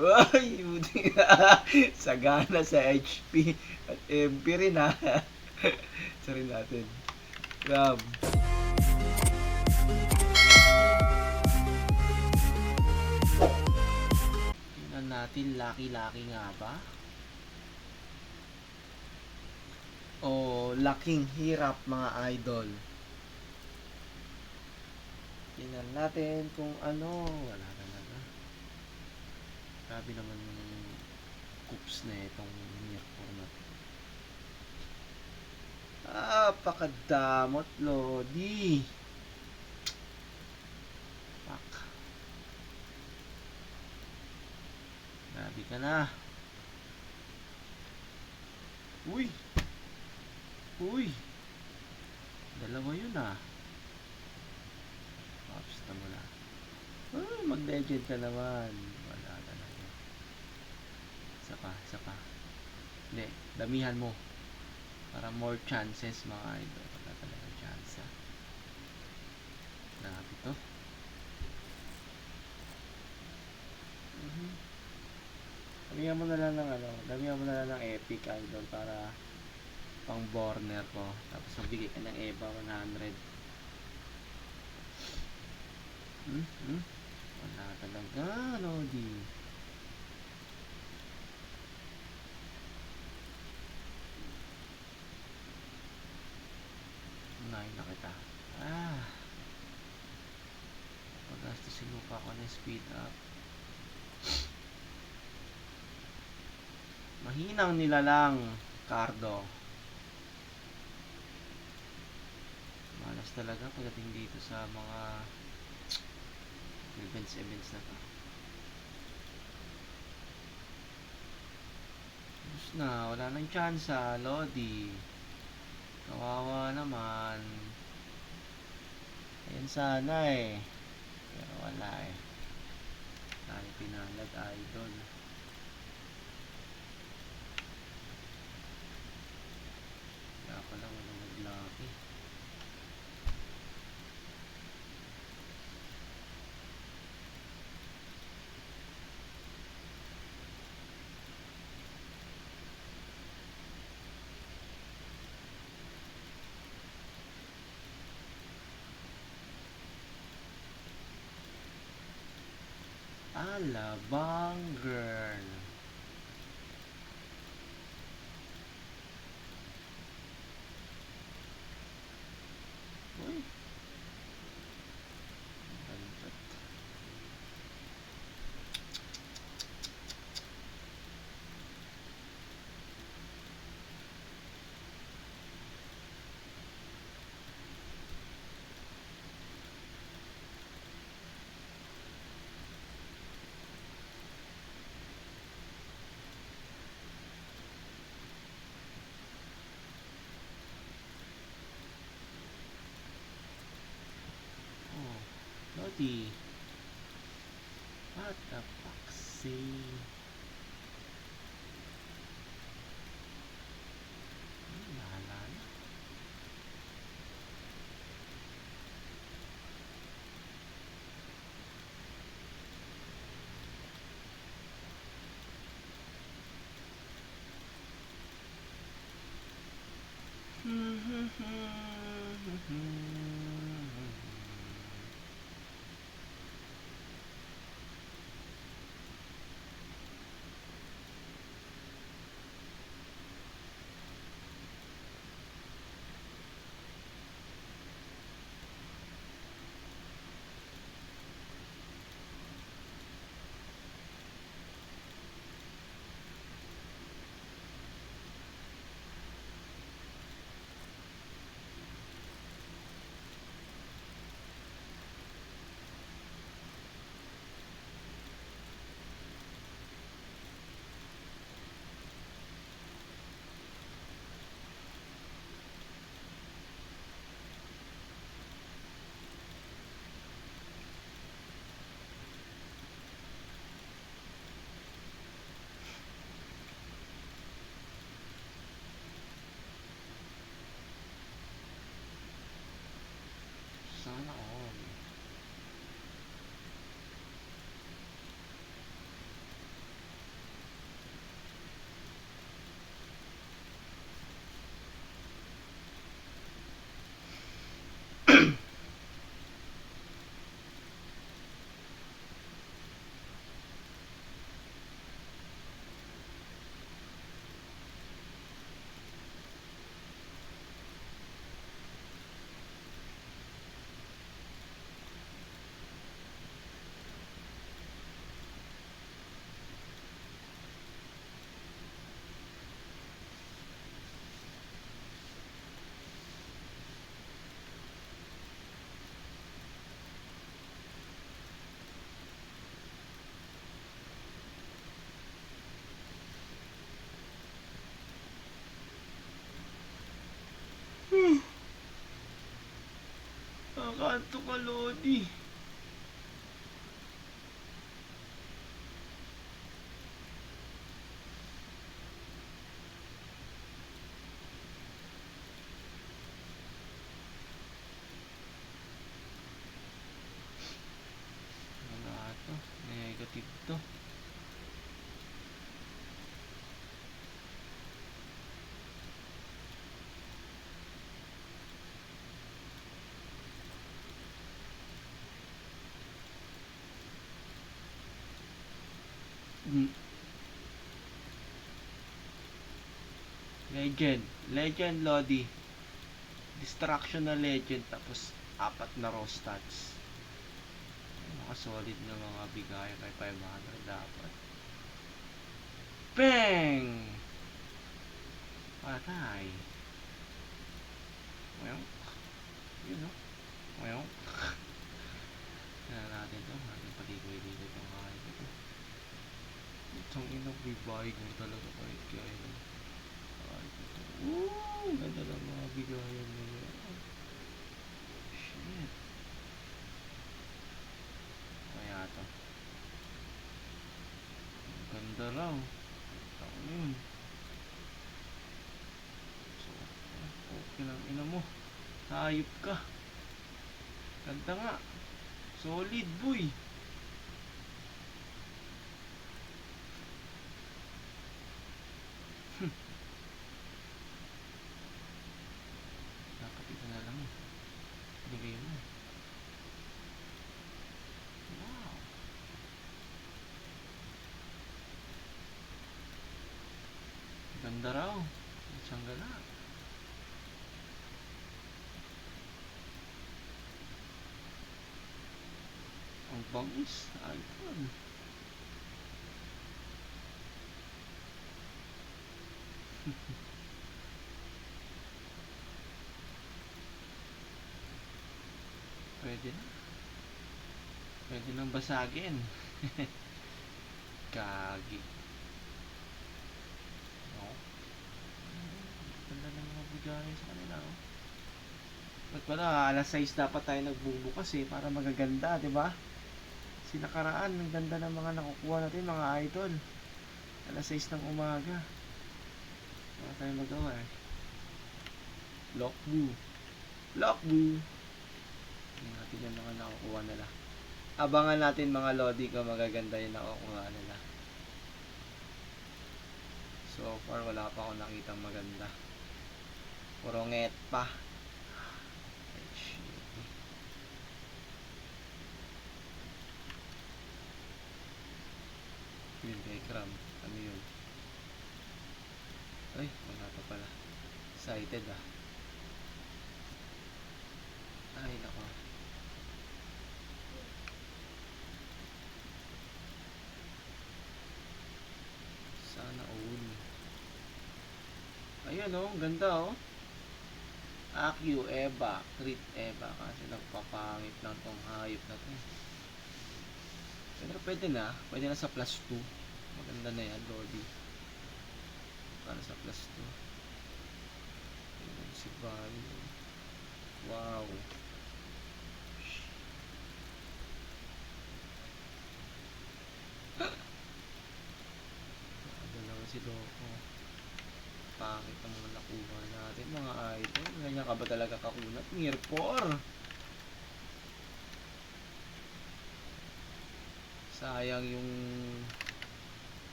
Ay, buti sagana sa HP at MP rin ha. Sarin natin. Grab. Tingnan natin, lucky nga ba? O laking hirap mga idol. Tingnan natin kung ano. Wala talaga. Grabe naman yung coops na itong mirror na to. Pakadamot Lodi. Pak. Grabe ka na. Uy. Uy. Dalawa yun ah. Pops na mula. Mag-legend ka naman. Wala talaga. Isa pa. Hindi, damihan mo. Para more chances mga idol. Wala talaga chance ah. Grabe to. Damihan mo na lang ng damihan mo na lang ng epic idol para pang borner ko. Tapos magbigay ka ng EVA 100. Wala talaga, Lodi. Unahin na kita. Pagastusin mo pa ako ng speed up. Mahinang nilalang, Cardo. Malas talaga pagdating dito sa mga events na to. Tapos na, wala nang chance Lodi. Kawawa naman. Ayan sana eh. Pero wala eh. Tayo pinalad idol. Kaya pala walang naglaki. Alabang girl. Uy. Bantot. Lodi. What the fuck say? Bahala na. Kakanto ka, Lodi. Wala to. Negative to. Legend. Legend, Lodi. Distraction na legend. Tapos, 4 na raw stats. Mga solid na mga bigay kay 500 dapat. Bang! Patay. Well, yun no. Well, kaya natin to. Natin paligoy-ligoy itong kain ito. Itong inang bibay kung talaga kahit kaya lang. Ganda ng mga bigayan na yan. Shit. Kaya to. Ganda raw. Ako yun. So, okay lang ina mo. Hayop ka. Ganda nga. Solid boy. Dapat ito na lang. Bigay mo. Wow. Ganda raw. Isang gala. Ang bangis. iPhone. Pwede na. Pwede nang basagin. Kagi. No? Ganda ng mga bigay sa kanila. Oh. Ba't pala, alas 6 dapat tayo nagbubukas eh, para magaganda, di ba? Sinakaraan, ang ganda ng mga nakukuha natin, mga idol. Alas 6 ng umaga. Wala tayong magawa eh. Lockboo. Lockboo. Tingnan natin yung mga nakukuha nila. Abangan natin mga Lodi kung magaganda yung nakukuha nila. So far, wala pa akong nakitang maganda. Puro nget pa. Yun, diagram. Ano yun? Ay, wala pa pala. Excited ah. Ay, nako. Sana all. Ayan oh, ganda oh. Akyu, Eva, Crit Eva. Kasi nagpapangit lang tong hayop na to. Pero pwede na. Pwede na sa plus 2. Maganda na yan, Lodi. Para sa plus 2. Ayan si Bali. Wow. Dalawa si Loco. Pangit ang mga nakuha natin, mga idol. Ganyan ka ba talaga kakunat? Mirpor! Sayang yung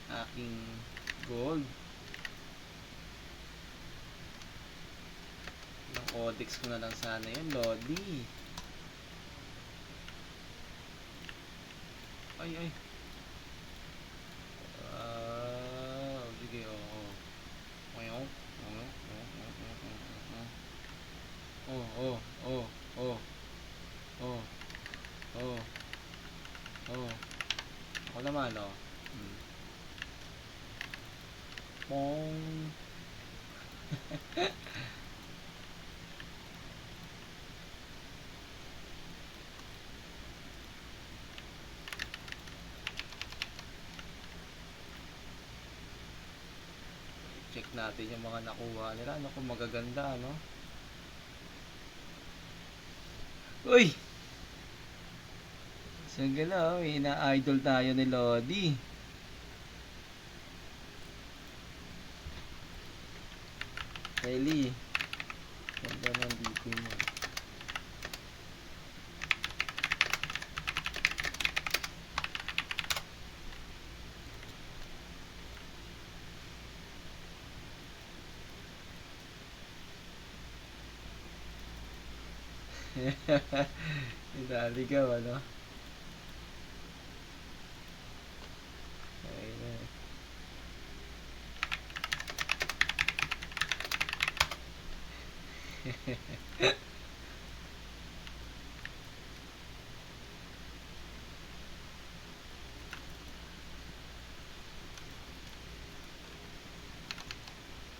aking gold. Yung codex ko na lang sana yun, Lodi. Ay, ay. Sige, oo. Oh, ako naman, oh. Pong. Check natin yung mga nakuha nila. Ano kung magaganda, no? Uy! Saan ka na? Ina-idol tayo ni Lodi. Kylie, ganda ng dito mo. Idali ka, ano? Ay na.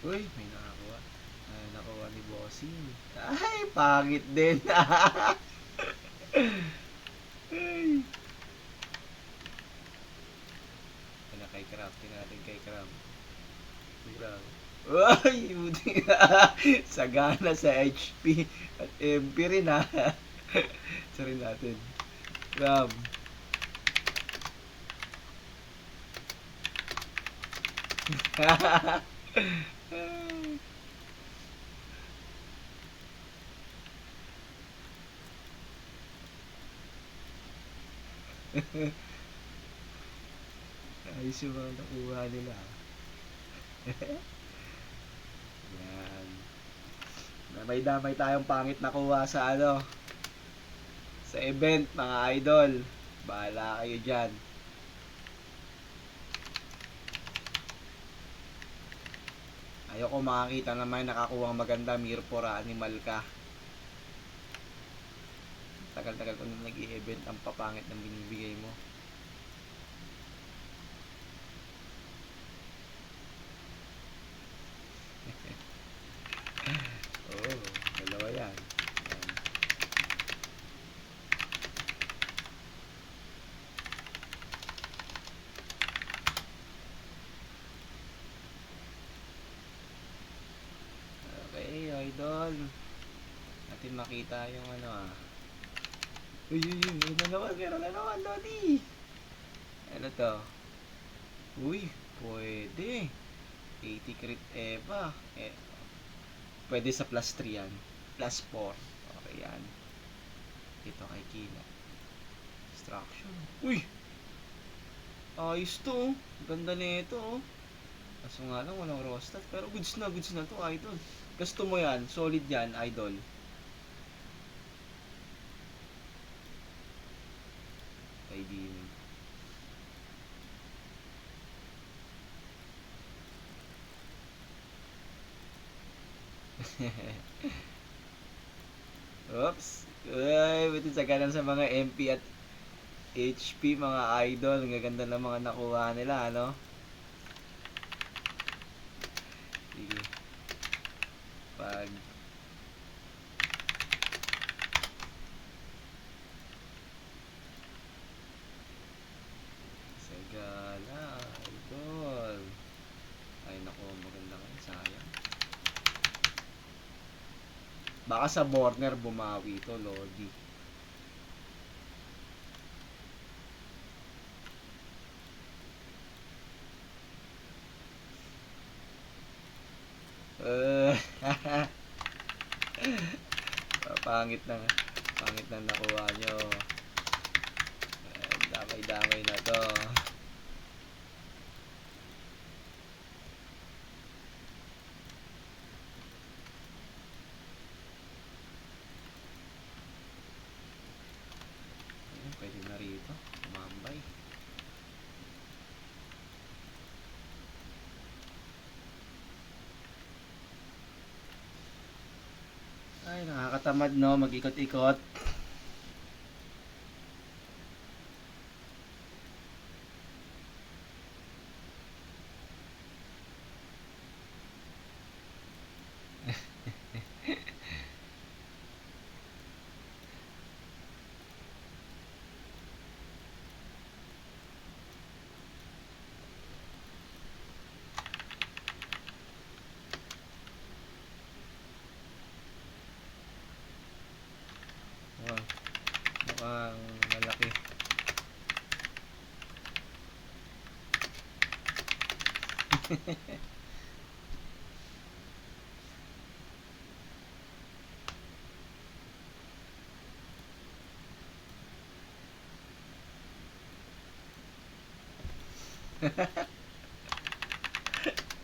Uy, may nakakuha. Ay, nakuha ni Bossing. Ay, pangit din. Ay. Ano kay Crab? Tinatin kay Crab. Crab. Uy, buti na. Sagana sa HP at MP rin ha. Sarin natin. Crab. Ayos yung mga nakuha nila. Yan. Damay-damay tayong pangit nakuha sa ano, sa event, mga idol. Bahala kayo dyan. Ayoko makakita naman nakakuha maganda Mirpora Animal ka. Tagal-tagal ko na nag-i-event, ang papangit ng binibigay mo. Oo, dalawa yan. Okay, idol. Natin makita yung ano ah. Uy, meron na naman, Lodi. Ano to? Uy, pwede. 80 crit Eva. Pwede sa plus 3 yan. Plus 4. Okay yan. Ito kay Kina. Destruction. Uy! Ayos to. Ganda na ito. Kaso nga lang walang rostat. Pero goods na to, idol. Gusto mo yan. Solid yan, idol. Kay Demon. Oops. Uy, buti sa kanan sa mga MP at HP, mga idol. Ang gaganda ng mga nakuha nila, ano? Sige. Pag Sagana, idol. Ay, naku, maganda kayo. Sayang. Baka sa Borner bumawi ito, Lodi. Pangit na nakuha nyo. Damay-damay na to. Pwede na rito. Mambay. Ay, nakakatamad no, mag-ikot-ikot.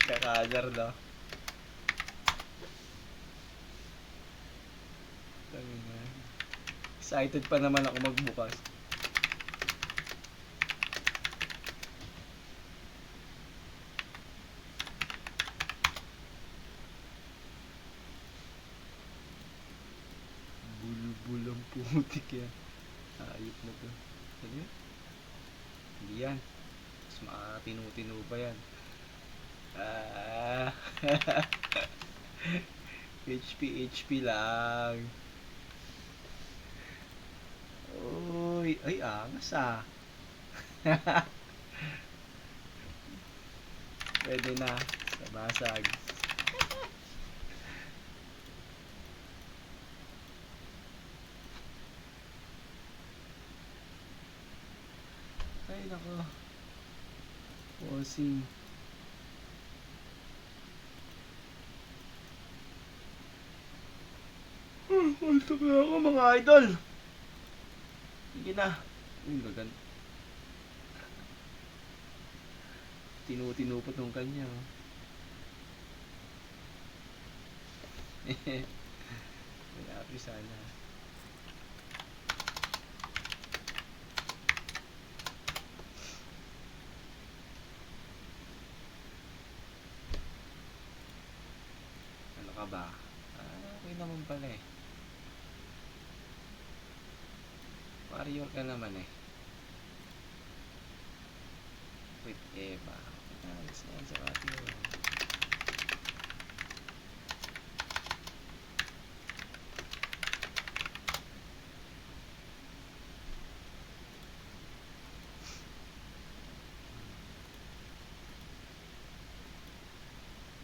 Kakadar daw. Excited pa naman ako magbukas. Bulbul ang putik yan. Ayop na to. Ano yun? Hindi yan. Mas makakatinu-tinu pa yan. Ah. HP lang. Uy, ay angas ah. Pwede na. Sabasag. Ay nako. Posing. Ulto na ako mga idol. Sige na. Uy, gagan. Tinu-tinu pa tong kanya. Malapit sana. Ano ka ba? Okay naman pala eh. Warrior ka naman eh. With Eva. Ayos na yan sa warrior.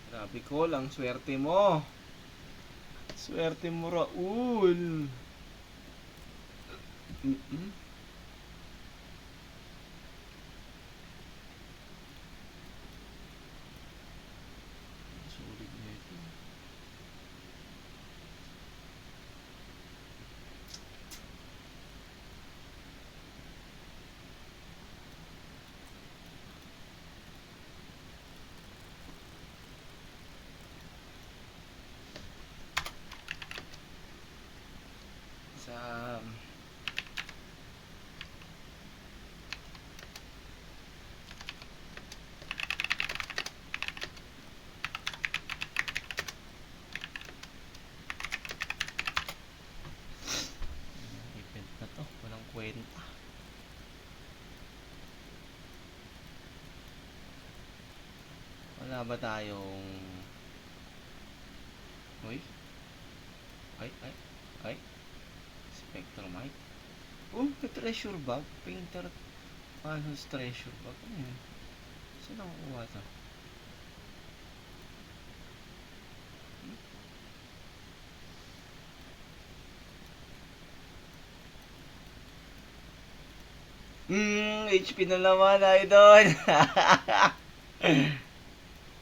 Grabe ko lang, swerte mo. Swerte mo, Raul. Sulit na ito. Sa event na to, walang kwenta. Wala ba tayong uy? Ay Spectrumite. Oh, may treasure bag. Painter Panels treasure bag. Ano yun? Saan ako kuha ito? HP na naman, idol.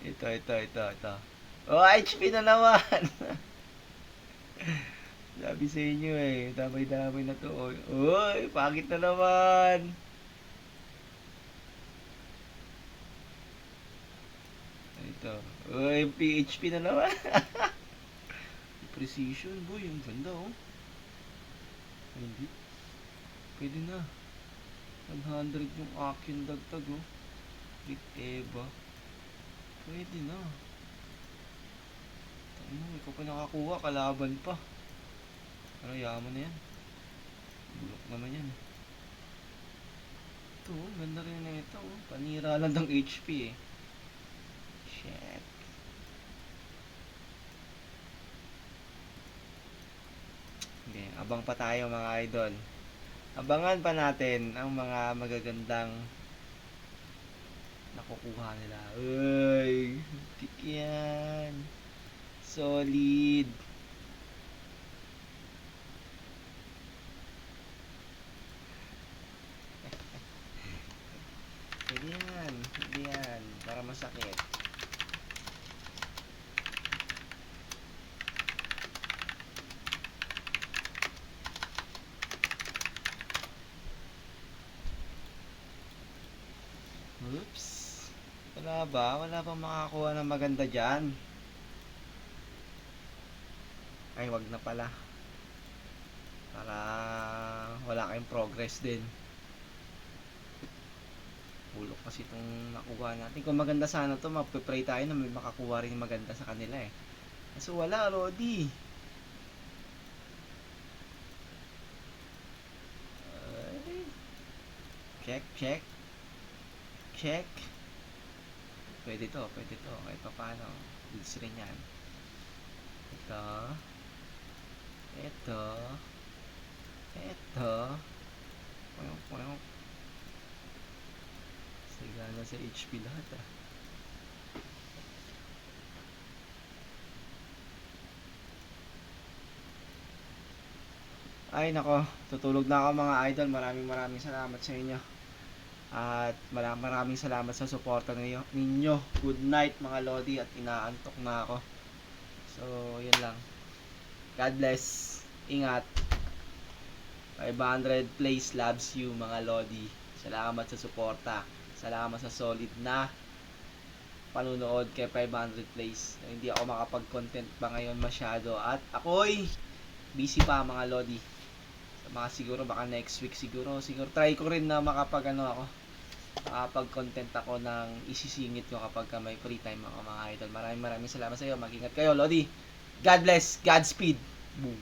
Ito. Oh, HP na naman. Sabi sa inyo eh, damay-damay na to. Uy, pangit na naman. Ito. Uy, PHP na naman. Precision, boy. Ang ganda, oh. Hindi. Pwede na. 100 yung akin dagtag, oh. With Eva. Pwede na. Ano, ikaw pa nakakuha, kalaban pa. Pero yaman na yan. Bulok naman yan. Ito, ganda rin na ito. Panira lang ng HP eh. Shit. Okay, abang pa tayo mga idol. Abangan pa natin ang mga magagandang nakukuha nila. Uy, tik yan. Solid. Hindi yan. Para masakit. Oops. Wala ba? Wala bang makakuha ng maganda dyan? Ay, wag na pala. Para wala kayong progress din. Bulok kasi itong nakuha natin. Kung maganda sana to, magpe-pray tayo na may makakuha rin maganda sa kanila eh. So wala, Lodi. Check, check. Check. Pwede to. Kahit pa paano. Goods rin yan. Ito. Ito. Sigana sa HP lahat ah. Ay nako, tutulog na ako mga idol. Maraming salamat sa inyo. At maraming salamat sa suporta ninyo. Good night mga Lodi at inaantok na ako. So, yun lang. God bless. Ingat. 500 plays loves you mga Lodi. Salamat sa suporta. Salamat sa solid na panunood kay 500 plays. Hindi ako makapag-content pa ngayon masyado. At ako'y busy pa mga Lodi. Mga siguro baka next week siguro try ko rin na makapag-content ako ng isisingit ko kapag may free time ako mga idol. Maraming salamat sa iyo. Mag-ingat kayo Lodi. God bless. Godspeed. Boom.